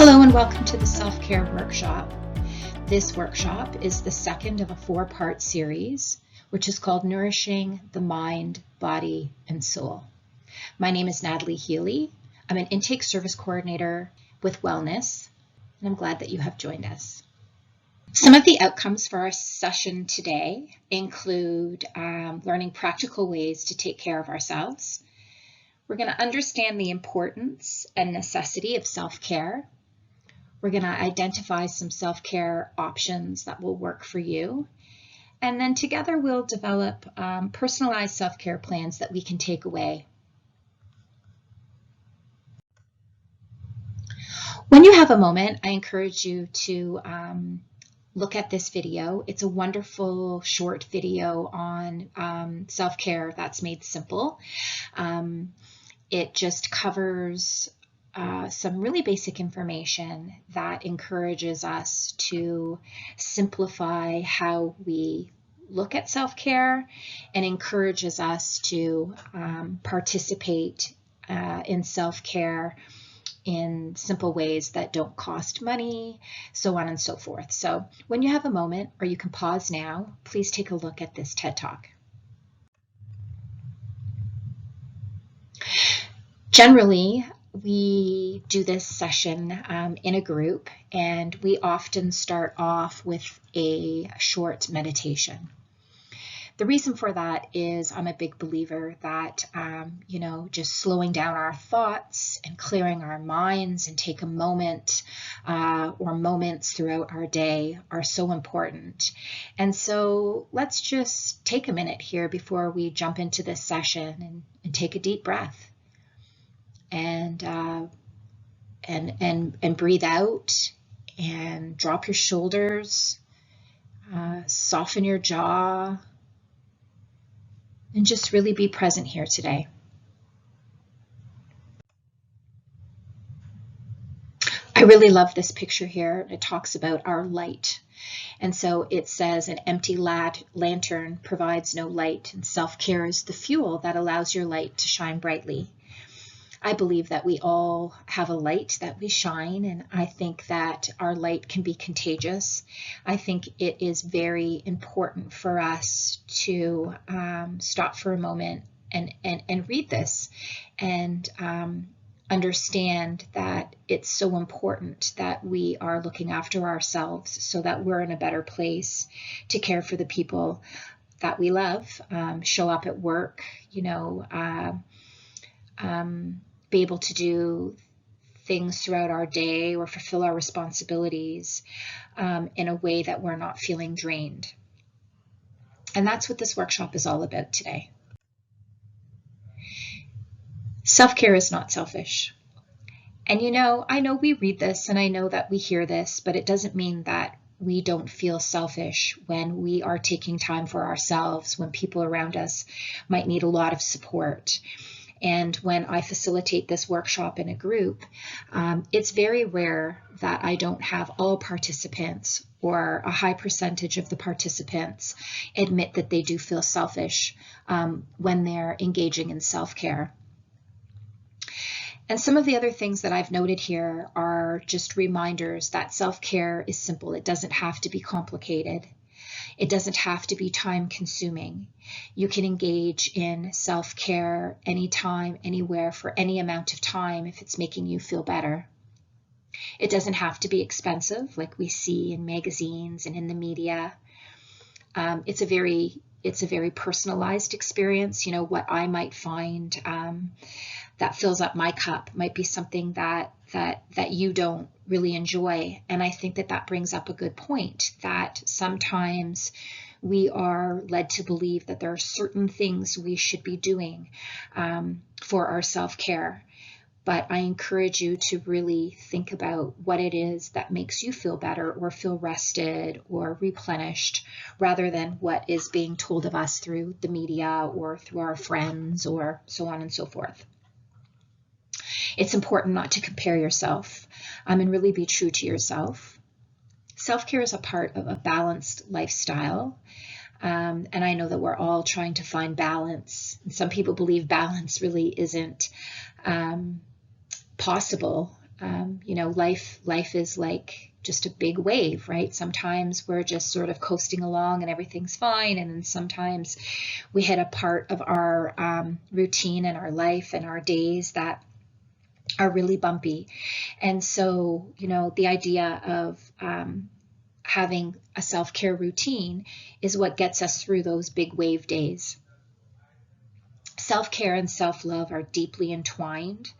Hello and welcome to the Self-Care Workshop. This workshop is the second of a four-part series, which is called Nourishing the Mind, Body, and Soul. My name is Natalie Healy. I'm an intake service coordinator with Wellness, and I'm glad that you have joined us. Some of the outcomes for our session today include learning practical ways to take care of ourselves. We're going to understand the importance and necessity of self-care. We're going to identify some self-care options that will work for you. And then together we'll develop personalized self-care plans that we can take away. When you have a moment, I encourage you to look at this video. It's a wonderful short video on self-care that's made simple. It just covers some really basic information that encourages us to simplify how we look at self-care and encourages us to participate in self-care in simple ways that don't cost money, so on and so forth. So when you have a moment, or you can pause now, please take a look at this TED Talk. Generally, we do this session in a group, and we often start off with a short meditation. The reason for that is I'm a big believer that, just slowing down our thoughts and clearing our minds and take a moment or moments throughout our day are so important. And so let's just take a minute here before we jump into this session and take a deep breath. And breathe out and drop your shoulders, soften your jaw, and just really be present here today. I really love this picture here. It talks about our light. And so it says an empty lantern provides no light, and self-care is the fuel that allows your light to shine brightly. I believe that we all have a light that we shine, and I think that our light can be contagious. I think it is very important for us to stop for a moment and read this and understand that it's so important that we are looking after ourselves so that we're in a better place to care for the people that we love, show up at work, be able to do things throughout our day or fulfill our responsibilities in a way that we're not feeling drained. And that's what this workshop is all about today. Self-care is not selfish. And I know we read this and I know that we hear this, but it doesn't mean that we don't feel selfish when we are taking time for ourselves, when people around us might need a lot of support. And when I facilitate this workshop in a group, it's very rare that I don't have all participants or a high percentage of the participants admit that they do feel selfish when they're engaging in self-care. And some of the other things that I've noted here are just reminders that self-care is simple. It doesn't have to be complicated. It doesn't have to be time-consuming. You can engage in self-care anytime, anywhere, for any amount of time if it's making you feel better. It doesn't have to be expensive like we see in magazines and in the media. It's a very personalized experience. What I might find that fills up my cup might be something that you don't really enjoy. And I think that brings up a good point, that sometimes we are led to believe that there are certain things we should be doing for our self-care. But I encourage you to really think about what it is that makes you feel better or feel rested or replenished, rather than what is being told of us through the media or through our friends or so on and so forth. It's important not to compare yourself and really be true to yourself. Self-care is a part of a balanced lifestyle. And I know that we're all trying to find balance. And some people believe balance really isn't possible Life is like just a big wave, right? Sometimes we're just sort of coasting along and everything's fine, and then sometimes we hit a part of our routine and our life and our days that are really bumpy. And so, the idea of having a self-care routine is what gets us through those big wave days. Self-care and self-love are deeply entwined.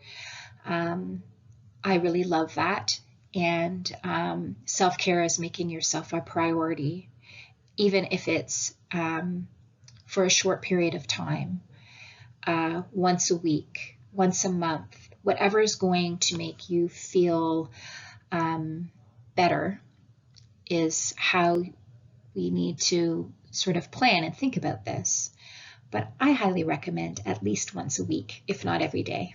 I really love that. And self-care is making yourself a priority, even if it's for a short period of time, once a week, once a month, whatever is going to make you feel better is how we need to sort of plan and think about this. But I highly recommend at least once a week, if not every day.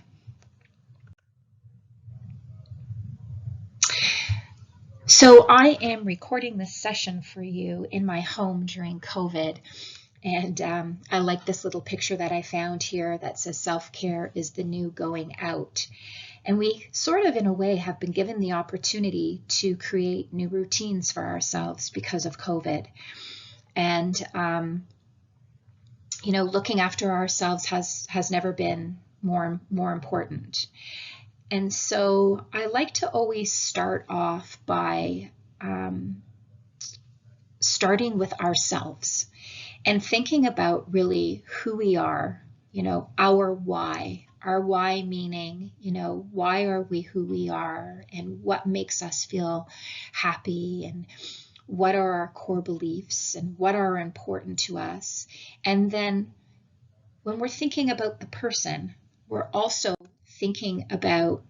So I am recording this session for you in my home during COVID. And I like this little picture that I found here that says self-care is the new going out. And we sort of, in a way, have been given the opportunity to create new routines for ourselves because of COVID. And, looking after ourselves has never been more important. And so I like to always start off by starting with ourselves and thinking about really who we are, our why. Our why meaning, why are we who we are, and what makes us feel happy, and what are our core beliefs, and what are important to us. And then when we're thinking about the person, we're also thinking about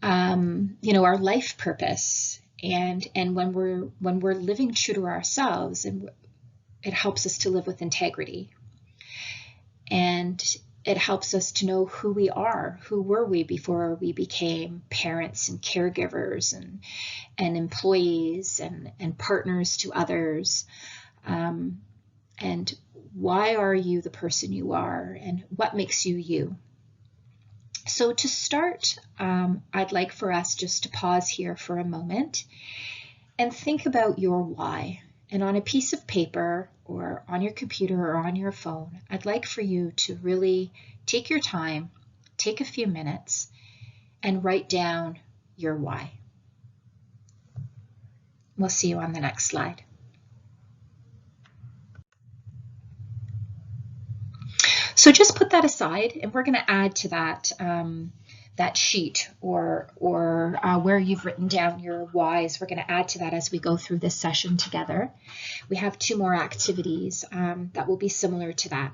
our life purpose, and when we're living true to ourselves, and it helps us to live with integrity, and it helps us to know who we are. Who were we before we became parents and caregivers and employees and partners to others, and why are you the person you are, and what makes you you? So to start, I'd like for us just to pause here for a moment and think about your why. And on a piece of paper or on your computer or on your phone, I'd like for you to really take your time, take a few minutes, and write down your why. We'll see you on the next slide. So just put that aside, and we're going to add to that sheet or where you've written down your whys. We're going to add to that as we go through this session together. We have 2 more activities that will be similar to that.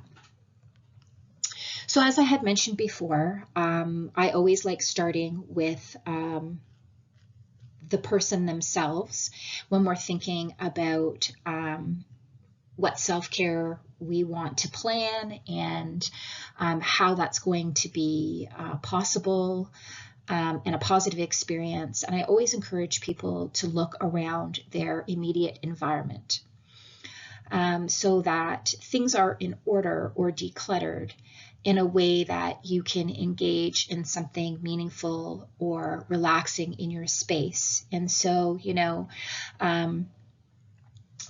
So as I had mentioned before, I always like starting with the person themselves when we're thinking about what self-care we want to plan, and how that's going to be possible and a positive experience. And I always encourage people to look around their immediate environment so that things are in order or decluttered in a way that you can engage in something meaningful or relaxing in your space. And so,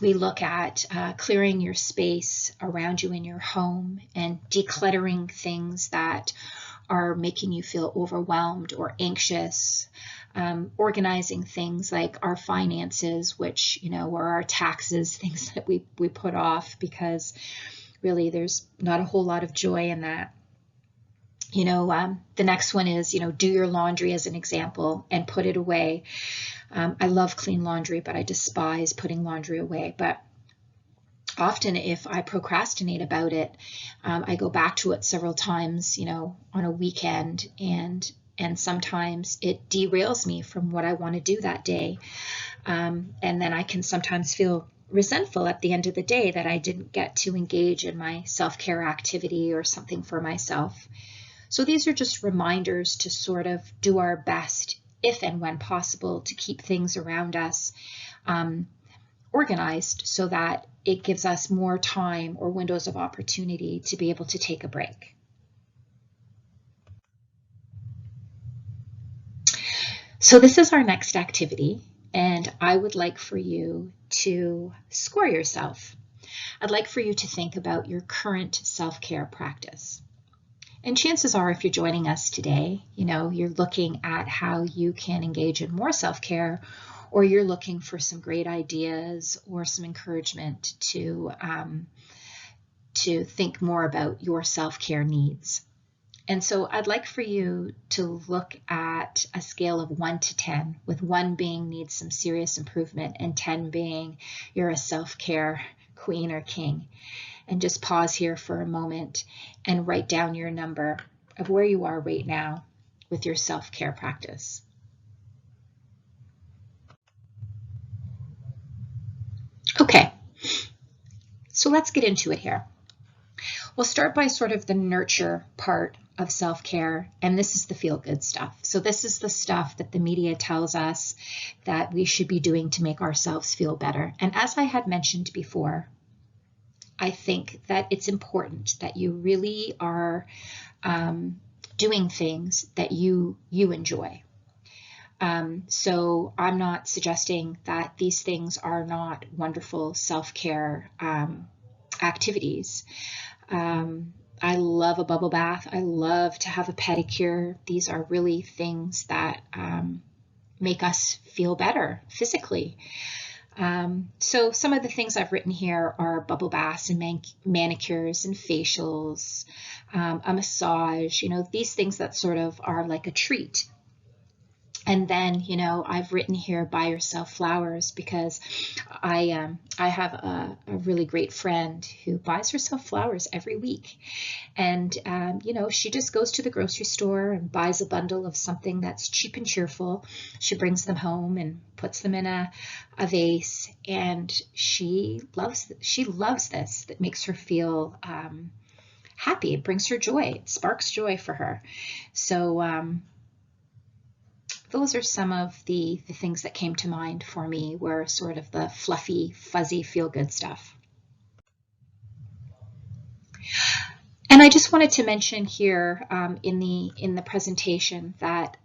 we look at clearing your space around you in your home and decluttering things that are making you feel overwhelmed or anxious, organizing things like our finances, which, or our taxes, things that we put off because really there's not a whole lot of joy in that. The next one is, do your laundry as an example and put it away. I love clean laundry, but I despise putting laundry away. But often if I procrastinate about it, I go back to it several times, on a weekend, and sometimes it derails me from what I want to do that day. And then I can sometimes feel resentful at the end of the day that I didn't get to engage in my self-care activity or something for myself. So these are just reminders to sort of do our best, if and when possible, to keep things around us organized so that it gives us more time or windows of opportunity to be able to take a break. So this is our next activity, and I would like for you to score yourself. I'd like for you to think about your current self-care practice. And chances are, if you're joining us today, you're looking at how you can engage in more self-care, or you're looking for some great ideas or some encouragement to think more about your self-care needs. And so I'd like for you to look at a scale of 1 to 10, with 1 being needs some serious improvement and 10 being you're a self-care queen or king. And just pause here for a moment and write down your number of where you are right now with your self-care practice. Okay, so let's get into it here. We'll start by sort of the nurture part of self-care, and this is the feel-good stuff. So this is the stuff that the media tells us that we should be doing to make ourselves feel better. And as I had mentioned before, I think that it's important that you really are doing things that you enjoy. So I'm not suggesting that these things are not wonderful self-care activities. I love a bubble bath. I love to have a pedicure. These are really things that make us feel better physically. So some of the things I've written here are bubble baths and manicures and facials, a massage, these things that sort of are like a treat. And then, I've written here, buy yourself flowers, because I have a really great friend who buys herself flowers every week. And, she just goes to the grocery store and buys a bundle of something that's cheap and cheerful. She brings them home and puts them in a vase. And she loves this. That makes her feel happy. It brings her joy. It sparks joy for her. So, those are some of the things that came to mind for me, were sort of the fluffy, fuzzy, feel-good stuff. And I just wanted to mention here in the presentation that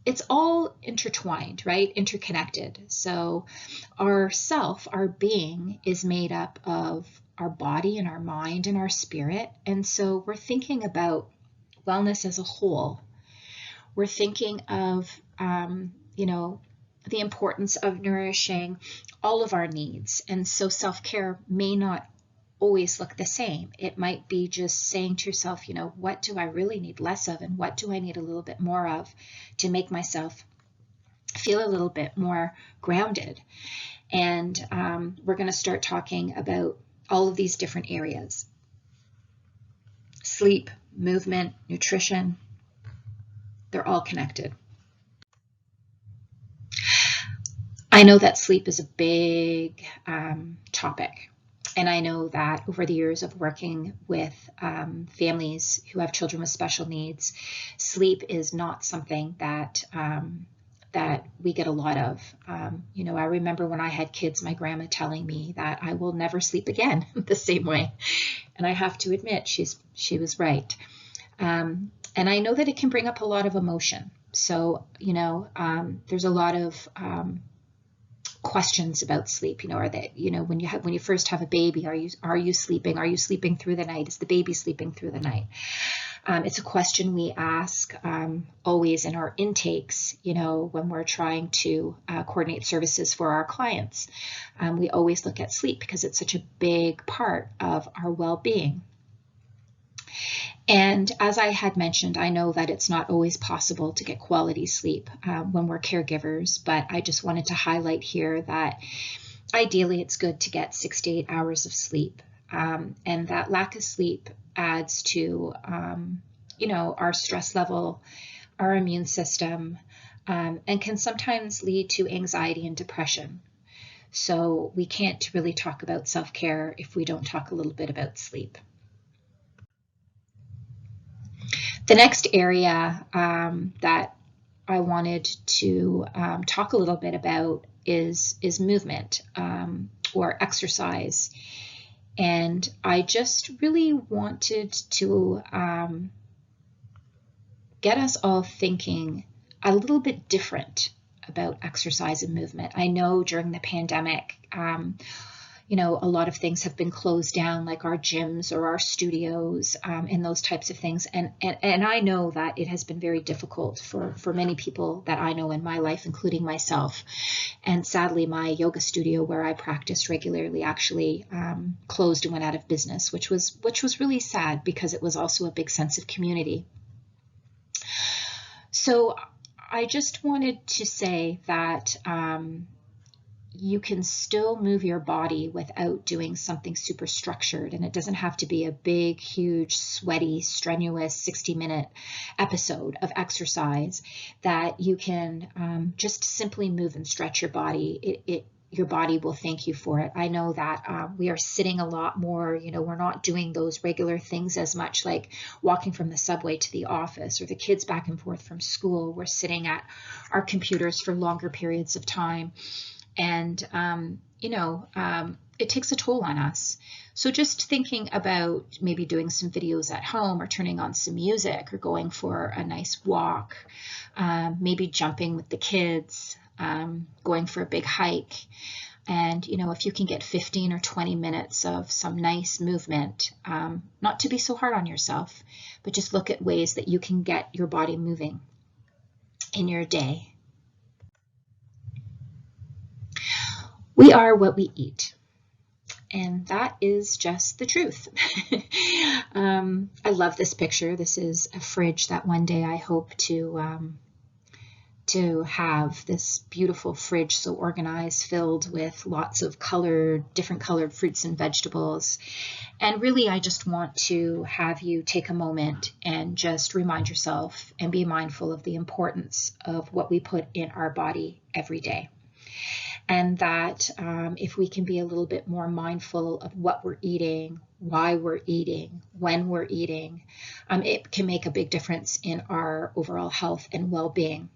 it's all intertwined, right? Interconnected. So our being, is made up of our body and our mind and our spirit. And so we're thinking about wellness as a whole. We're thinking of, the importance of nourishing all of our needs. And so self-care may not always look the same. It might be just saying to yourself, what do I really need less of, and what do I need a little bit more of to make myself feel a little bit more grounded. And we're going to start talking about all of these different areas: sleep, movement, nutrition. They're all connected. I know that sleep is a big topic. And I know that over the years of working with families who have children with special needs, sleep is not something that we get a lot of. I remember when I had kids, my grandma telling me that I will never sleep again the same way. And I have to admit, she was right. And I know that it can bring up a lot of emotion. So, there's a lot of questions about sleep. Are they, when you first have a baby, are you sleeping? Are you sleeping through the night? Is the baby sleeping through the night? It's a question we ask always in our intakes, when we're trying to coordinate services for our clients. We always look at sleep because it's such a big part of our well-being. And as I had mentioned, I know that it's not always possible to get quality sleep when we're caregivers, but I just wanted to highlight here that ideally it's good to get 6 to 8 hours of sleep. And that lack of sleep adds to, our stress level, our immune system, and can sometimes lead to anxiety and depression. So we can't really talk about self-care if we don't talk a little bit about sleep. The next area that I wanted to talk a little bit about is movement or exercise. And I just really wanted to get us all thinking a little bit different about exercise and movement. I know during the pandemic, a lot of things have been closed down, like our gyms or our studios, and those types of things. And I know that it has been very difficult for many people that I know in my life, including myself. And sadly, my yoga studio where I practice regularly actually closed and went out of business, which was really sad because it was also a big sense of community. So I just wanted to say that you can still move your body without doing something super structured. And it doesn't have to be a big, huge, sweaty, strenuous 60-minute episode of exercise. That you can just simply move and stretch your body. Your body will thank you for it. I know that we are sitting a lot more, we're not doing those regular things as much, like walking from the subway to the office or the kids back and forth from school. We're sitting at our computers for longer periods of time. And, it takes a toll on us. So just thinking about maybe doing some videos at home or turning on some music or going for a nice walk, maybe jumping with the kids, going for a big hike. And, if you can get 15 or 20 minutes of some nice movement, not to be so hard on yourself, but just look at ways that you can get your body moving in your day. We are what we eat. And that is just the truth. I love this picture. This is a fridge that one day I hope to have this beautiful fridge, so organized, filled with lots of different colored fruits and vegetables. And really, I just want to have you take a moment and just remind yourself and be mindful of the importance of what we put in our body every day. And that if we can be a little bit more mindful of what we're eating, why we're eating, when we're eating, it can make a big difference in our overall health and well-being.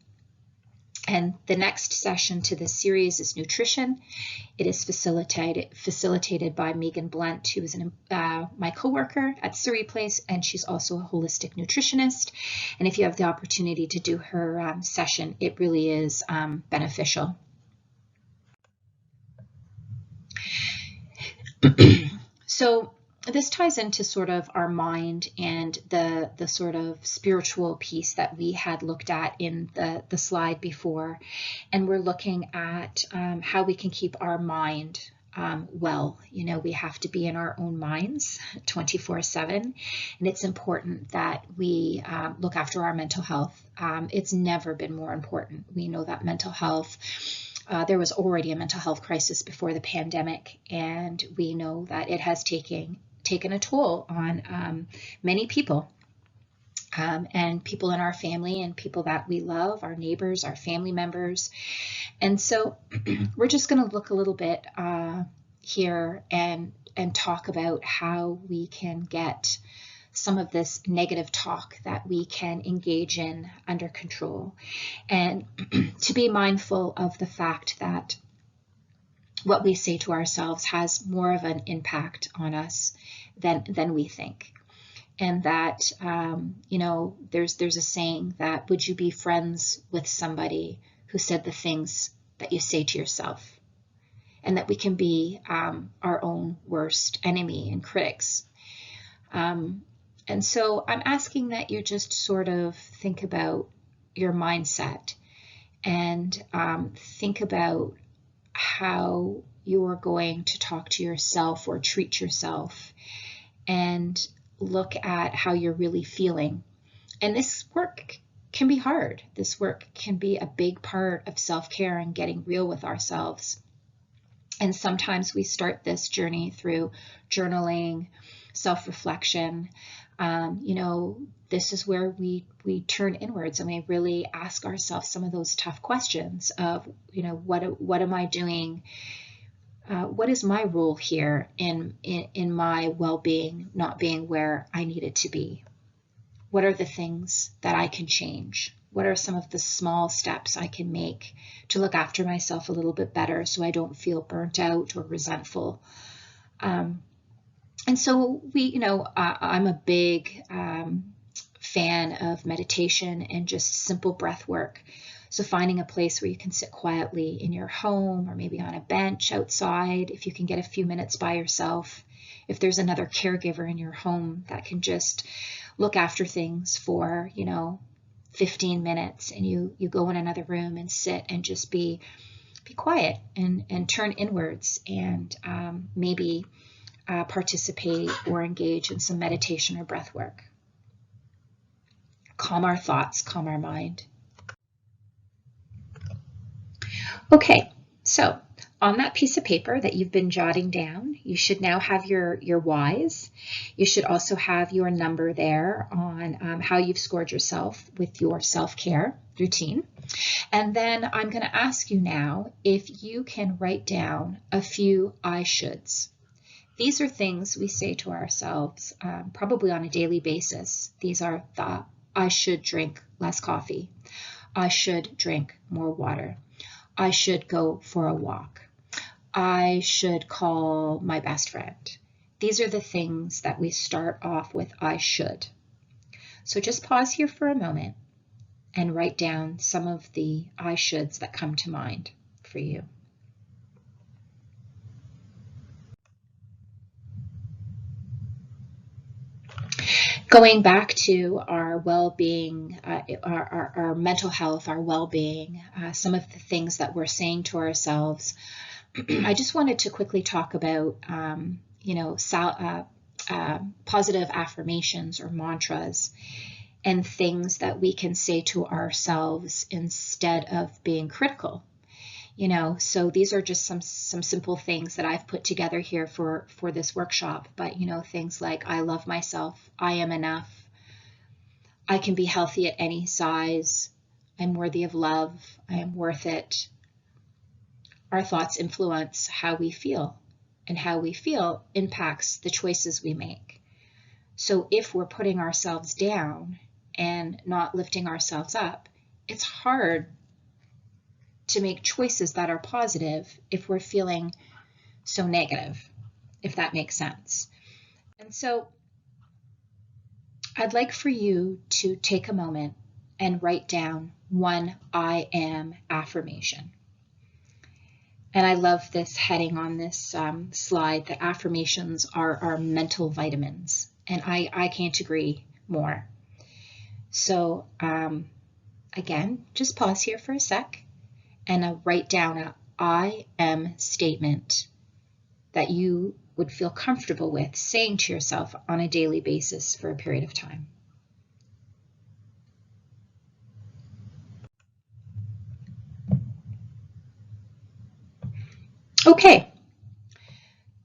And the next session to this series is nutrition. It is facilitated by Megan Blunt, who is my coworker at Surrey Place, and she's also a holistic nutritionist. And if you have the opportunity to do her session, it really is beneficial. So this ties into sort of our mind and the sort of spiritual piece that we had looked at in the slide before. And we're looking at how we can keep our mind well. We have to be in our own minds 24/7. And it's important that we look after our mental health. It's never been more important. We know that mental health, there was already a mental health crisis before the pandemic, and we know that it has taken a toll on many people, and people in our family and people that we love, our neighbors, our family members. And so we're just going to look a little bit here and talk about how we can get some of this negative talk that we can engage in under control, and to be mindful of the fact that what we say to ourselves has more of an impact on us than we think. And that, there's a saying that, would you be friends with somebody who said the things that you say to yourself? And that we can be our own worst enemy and critics. And so I'm asking that you just sort of think about your mindset and think about how you're going to talk to yourself or treat yourself, and look at how you're really feeling. And this work can be hard. This work can be a big part of self-care and getting real with ourselves. And sometimes we start this journey through journaling, self-reflection. This is where we turn inwards and we really ask ourselves some of those tough questions of, what am I doing? What is my role here in my well-being not being where I need it to be? What are the things that I can change? What are some of the small steps I can make to look after myself a little bit better so I don't feel burnt out or resentful? And so I'm a big fan of meditation and just simple breath work. So finding a place where you can sit quietly in your home or maybe on a bench outside, if you can get a few minutes by yourself. If there's another caregiver in your home that can just look after things for, 15 minutes, and you go in another room and sit and just be quiet and turn inwards and maybe participate or engage in some meditation or breath work. Calm our thoughts, calm our mind. Okay, so on that piece of paper that you've been jotting down, you should now have your whys. You should also have your number there on how you've scored yourself with your self-care routine. And then I'm going to ask you now if you can write down a few I shoulds. These are things we say to ourselves probably on a daily basis. These are the I should drink less coffee. I should drink more water. I should go for a walk. I should call my best friend. These are the things that we start off with I should. So just pause here for a moment and write down some of the I shoulds that come to mind for you. Going back to our well-being, our mental health, our well-being, some of the things that we're saying to ourselves, I just wanted to quickly talk about, positive affirmations or mantras and things that we can say to ourselves instead of being critical. So these are just some simple things that I've put together here for this workshop. But, things like I love myself, I am enough, I can be healthy at any size, I'm worthy of love, I am worth it. Our thoughts influence how we feel, and how we feel impacts the choices we make. So if we're putting ourselves down and not lifting ourselves up, it's hard to make choices that are positive if we're feeling so negative, if that makes sense. And so I'd like for you to take a moment and write down one I am affirmation. And I love this heading on this slide, that affirmations are our mental vitamins. And I can't agree more. So again, just pause here for a sec and write down a I am statement that you would feel comfortable with saying to yourself on a daily basis for a period of time. Okay,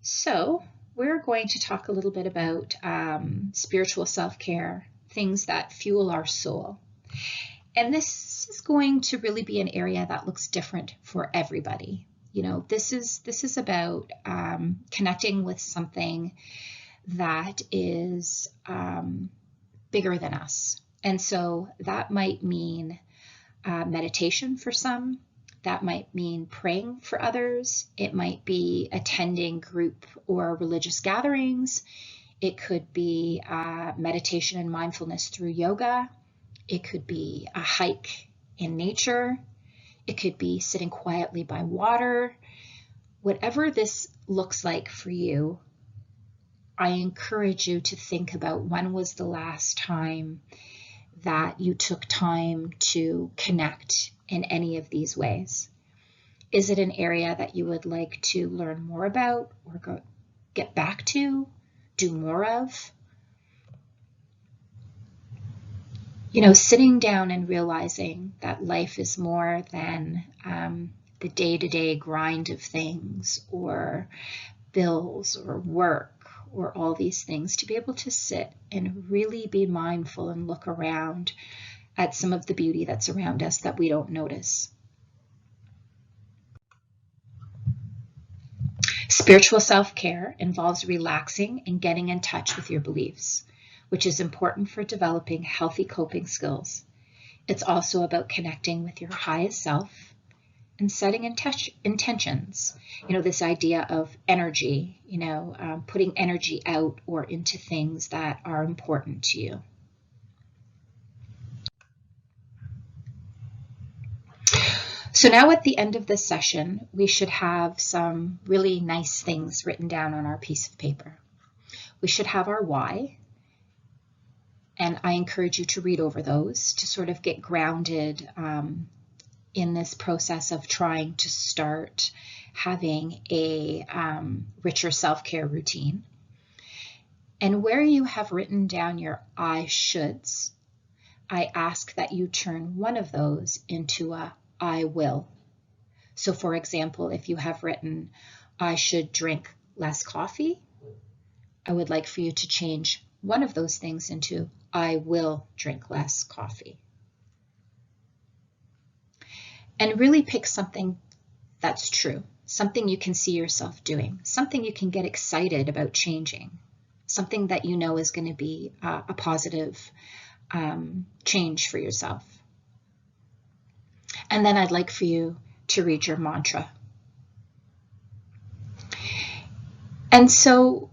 so we're going to talk a little bit about spiritual self-care, things that fuel our soul. And this is going to really be an area that looks different for everybody. This is about connecting with something that is bigger than us. And so that might mean meditation for some. That might mean praying for others. It might be attending group or religious gatherings. It could be meditation and mindfulness through yoga. It could be a hike in nature. It could be sitting quietly by water. Whatever this looks like for you, I encourage you to think about when was the last time that you took time to connect in any of these ways. Is it an area that you would like to learn more about or get back to, do more of? Sitting down and realizing that life is more than the day-to-day grind of things or bills or work or all these things, to be able to sit and really be mindful and look around at some of the beauty that's around us that we don't notice. Spiritual self-care involves relaxing and getting in touch with your beliefs, which is important for developing healthy coping skills. It's also about connecting with your highest self and setting intentions. This idea of energy, putting energy out or into things that are important to you. So now at the end of this session, we should have some really nice things written down on our piece of paper. We should have our why, and I encourage you to read over those to sort of get grounded in this process of trying to start having a richer self-care routine. And where you have written down your I shoulds, I ask that you turn one of those into a I will. So for example, if you have written, I should drink less coffee, I would like for you to change one of those things into, I will drink less coffee. And really pick something that's true, something you can see yourself doing, something you can get excited about changing, something that you know is going to be a positive change for yourself. And then I'd like for you to read your mantra. And so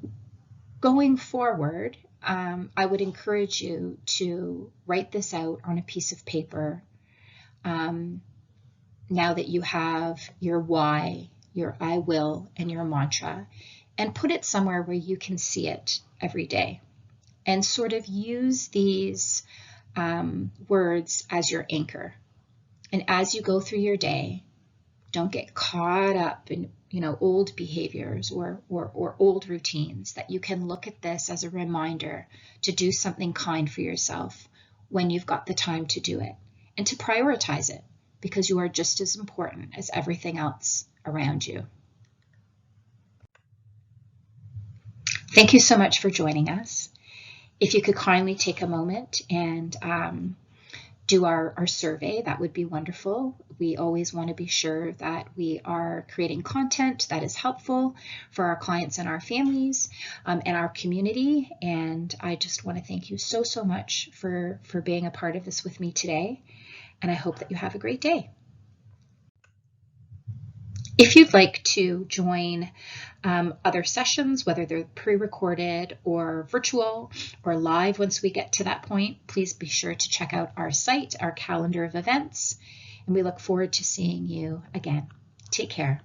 going forward, I would encourage you to write this out on a piece of paper now that you have your why, your I will, and your mantra, and put it somewhere where you can see it every day. And sort of use these words as your anchor. And as you go through your day, don't get caught up in old behaviors or old routines, that you can look at this as a reminder to do something kind for yourself when you've got the time to do it, and to prioritize it, because you are just as important as everything else around you. Thank you so much for joining us. If you could kindly take a moment and do our survey, that would be wonderful. We always want to be sure that we are creating content that is helpful for our clients and our families and our community. And I just want to thank you so much for being a part of this with me today. And I hope that you have a great day. If you'd like to join other sessions, whether they're pre-recorded or virtual or live once we get to that point, please be sure to check out our site, our calendar of events, and we look forward to seeing you again. Take care.